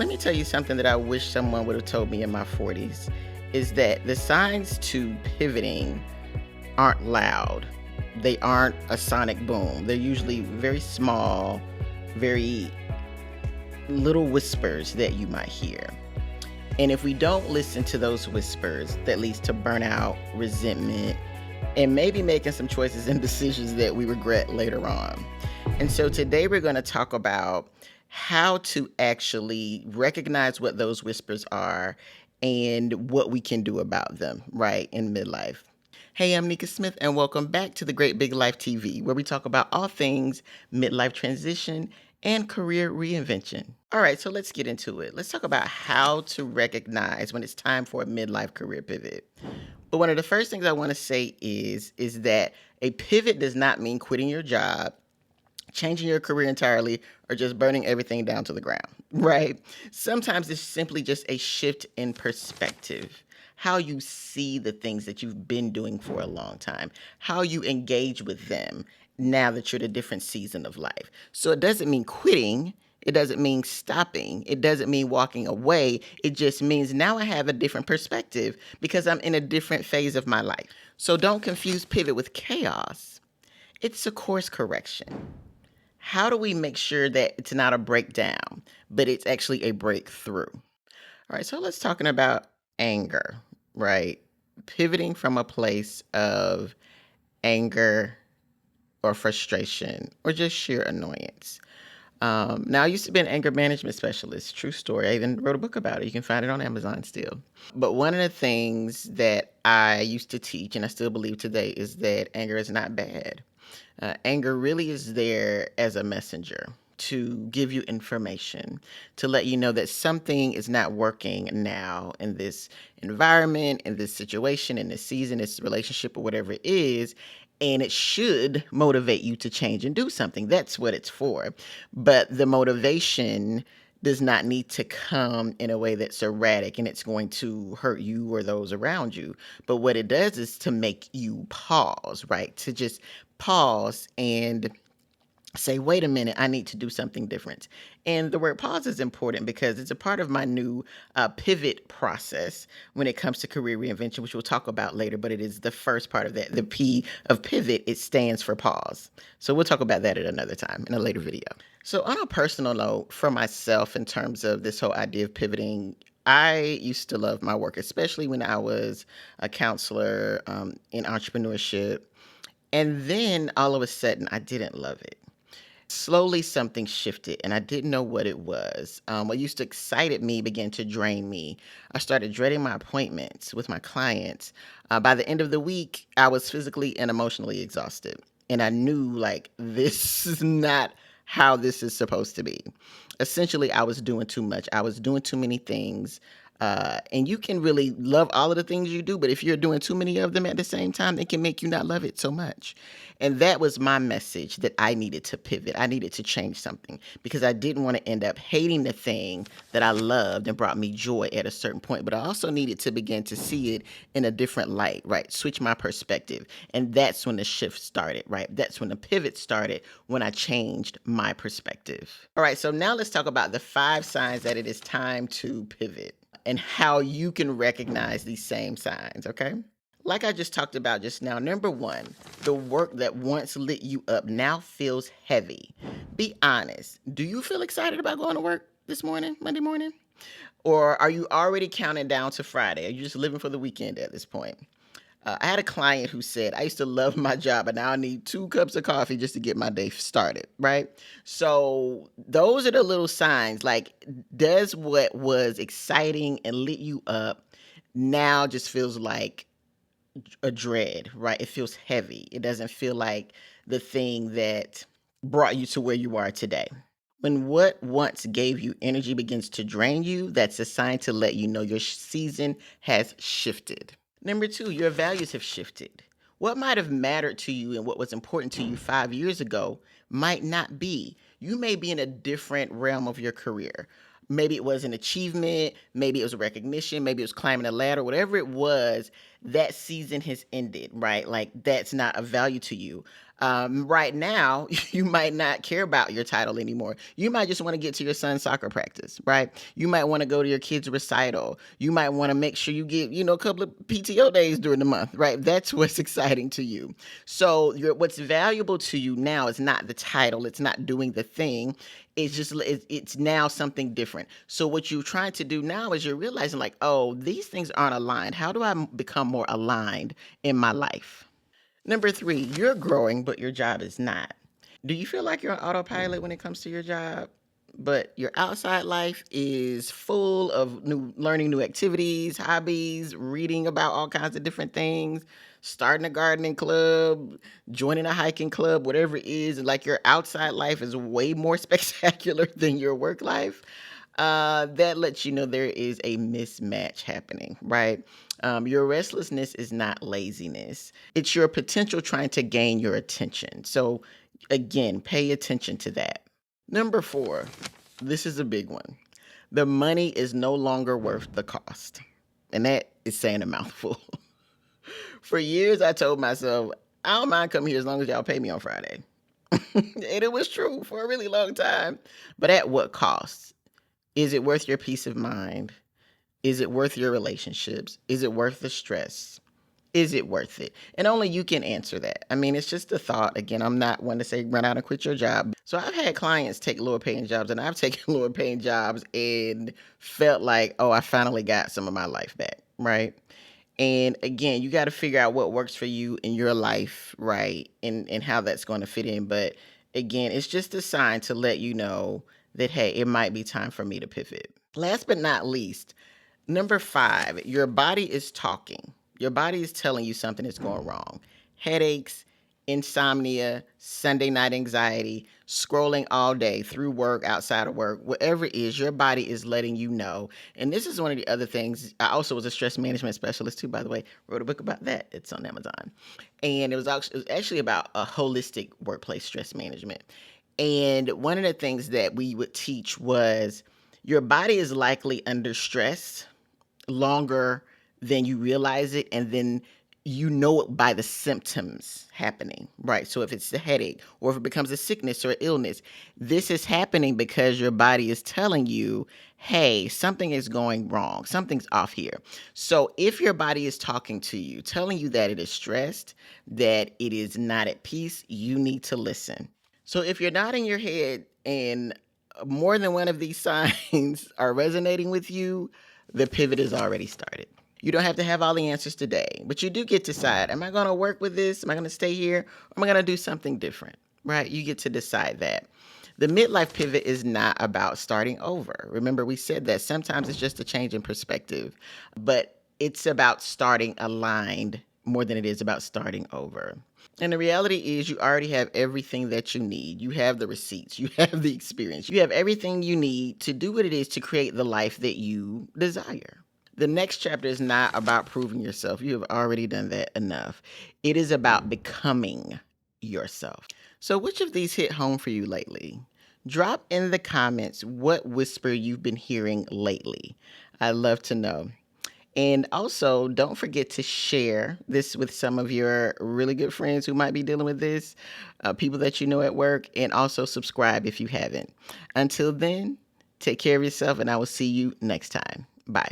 Let me tell you something that I wish someone would have told me in my 40s is that the signs to pivoting aren't loud. They aren't a sonic boom. They're usually very small, very little whispers that you might hear. And if we don't listen to those whispers, that leads to burnout, resentment, and maybe making some choices and decisions that we regret later on. And so today we're going to talk about how to actually recognize what those whispers are and what we can do about them, right, in midlife. Hey, I'm Nika Smith, and welcome back to the Great Big Life TV, where we talk about all things midlife transition and career reinvention. All right, so let's get into it. Let's talk about how to recognize when it's time for a midlife career pivot. But one of the first things I want to say is that a pivot does not mean quitting your job, changing your career entirely, or just burning everything down to the ground, right? Sometimes it's simply just a shift in perspective, how you see the things that you've been doing for a long time, how you engage with them now that you're at a different season of life. So it doesn't mean quitting. It doesn't mean stopping. It doesn't mean walking away. It just means now I have a different perspective because I'm in a different phase of my life. So don't confuse pivot with chaos. It's a course correction. How do we make sure that it's not a breakdown, but it's actually a breakthrough? All right, so let's talking about anger, right? Pivoting from a place of anger or frustration or just sheer annoyance. Now, I used to be an anger management specialist. True story. I even wrote a book about it. You can find it on Amazon still. But one of the things that I used to teach, and I still believe today, is that anger is not bad. Anger really is there as a messenger to give you information, to let you know that something is not working now in this environment, in this situation, in this season, this relationship, or whatever it is. And it should motivate you to change and do something. That's what it's for. But the motivation does not need to come in a way that's erratic and it's going to hurt you or those around you. But what it does is to make you pause, right? To just pause and say, wait a minute, I need to do something different. And the word pause is important because it's a part of my new pivot process when it comes to career reinvention, which we'll talk about later, but it is the first part of that. The P of pivot, it stands for pause. So we'll talk about that at another time in a later video. So on a personal note, for myself, in terms of this whole idea of pivoting, I used to love my work, especially when I was a counselor in entrepreneurship. And then all of a sudden, I didn't love it. Slowly, something shifted, and I didn't know what it was. What used to excite me began to drain me. I started dreading my appointments with my clients. By the end of the week, I was physically and emotionally exhausted, and I knew, like, this is not how this is supposed to be. Essentially, I was doing too much. I was doing too many things. And you can really love all of the things you do, but if you're doing too many of them at the same time, it can make you not love it so much. And that was my message, that I needed to pivot. I needed to change something because I didn't want to end up hating the thing that I loved and brought me joy at a certain point. But I also needed to begin to see it in a different light, right? Switch my perspective. And that's when the shift started, right? That's when the pivot started, when I changed my perspective. All right, so now let's talk about the 5 signs that it is time to pivot and how you can recognize these same signs, okay? Like I just talked about just now, number 1, the work that once lit you up now feels heavy. Be honest. Do you feel excited about going to work this morning, Monday morning? Or are you already counting down to Friday? Are you just living for the weekend at this point? I had a client who said, I used to love my job, but now I need 2 cups of coffee just to get my day started, right? So those are the little signs. Like, does what was exciting and lit you up now just feels like a dread, right? It feels heavy. It doesn't feel like the thing that brought you to where you are today. When what once gave you energy begins to drain you, that's a sign to let you know your season has shifted. Number 2, your values have shifted. What might have mattered to you and what was important to you 5 years ago might not be. You may be in a different realm of your career. Maybe it was an achievement, maybe it was a recognition, maybe it was climbing a ladder, whatever it was, that season has ended, right? Like, that's not of value to you. Right now, you might not care about your title anymore. You might just want to get to your son's soccer practice, right? You might want to go to your kid's recital. You might want to make sure you get, a couple of PTO days during the month, right? That's what's exciting to you. So, what's valuable to you now is not the title, it's not doing the thing. It's now something different. So what you're trying to do now is you're realizing like, oh, these things aren't aligned. How do I become more aligned in my life? Number three, you're growing, but your job is not. Do you feel like you're on autopilot when it comes to your job? But your outside life is full of learning new activities, hobbies, reading about all kinds of different things, starting a gardening club, joining a hiking club, whatever it is. Like your outside life is way more spectacular than your work life. That lets you know there is a mismatch happening, right? Your restlessness is not laziness, it's your potential trying to gain your attention. So, again, pay attention to that. Number four, this is a big one. The money is no longer worth the cost. And that is saying a mouthful. For years, I told myself, I don't mind coming here as long as y'all pay me on Friday. And it was true for a really long time. But at what cost? Is it worth your peace of mind? Is it worth your relationships? Is it worth the stress? Is it worth it? And only you can answer that. I mean, it's just a thought. Again, I'm not one to say run out and quit your job. So I've had clients take lower paying jobs, and I've taken lower paying jobs and felt like, oh, I finally got some of my life back, right? And again, you got to figure out what works for you in your life, right? And how that's going to fit in. But again, it's just a sign to let you know that, hey, it might be time for me to pivot. Last but not least, number five, your body is talking. Your body is telling you something is going wrong. Headaches, insomnia, Sunday night anxiety, scrolling all day through work, outside of work, whatever it is, your body is letting you know. And this is one of the other things. I also was a stress management specialist too, by the way. Wrote a book about that. It's on Amazon. And it was actually about a holistic workplace stress management. And one of the things that we would teach was your body is likely under stress longer than you realize it, and then you know it by the symptoms happening, right? So if it's the headache or if it becomes a sickness or illness, this is happening because your body is telling you, hey, something is going wrong, something's off here. So if your body is talking to you, telling you that it is stressed, that it is not at peace, you need to listen. So if you're nodding your head and more than one of these signs are resonating with you, the pivot is already started. You don't have to have all the answers today, but you do get to decide, am I going to work with this? Am I going to stay here? Or am I going to do something different? Right? You get to decide that. The midlife pivot is not about starting over. Remember, we said that sometimes it's just a change in perspective, but it's about starting aligned more than it is about starting over. And the reality is, you already have everything that you need. You have the receipts, you have the experience, you have everything you need to do what it is to create the life that you desire. The next chapter is not about proving yourself. You have already done that enough. It is about becoming yourself. So, which of these hit home for you lately? Drop in the comments what whisper you've been hearing lately. I'd love to know. And also, don't forget to share this with some of your really good friends who might be dealing with this, people that you know at work, and also subscribe if you haven't. Until then, take care of yourself, and I will see you next time. Bye.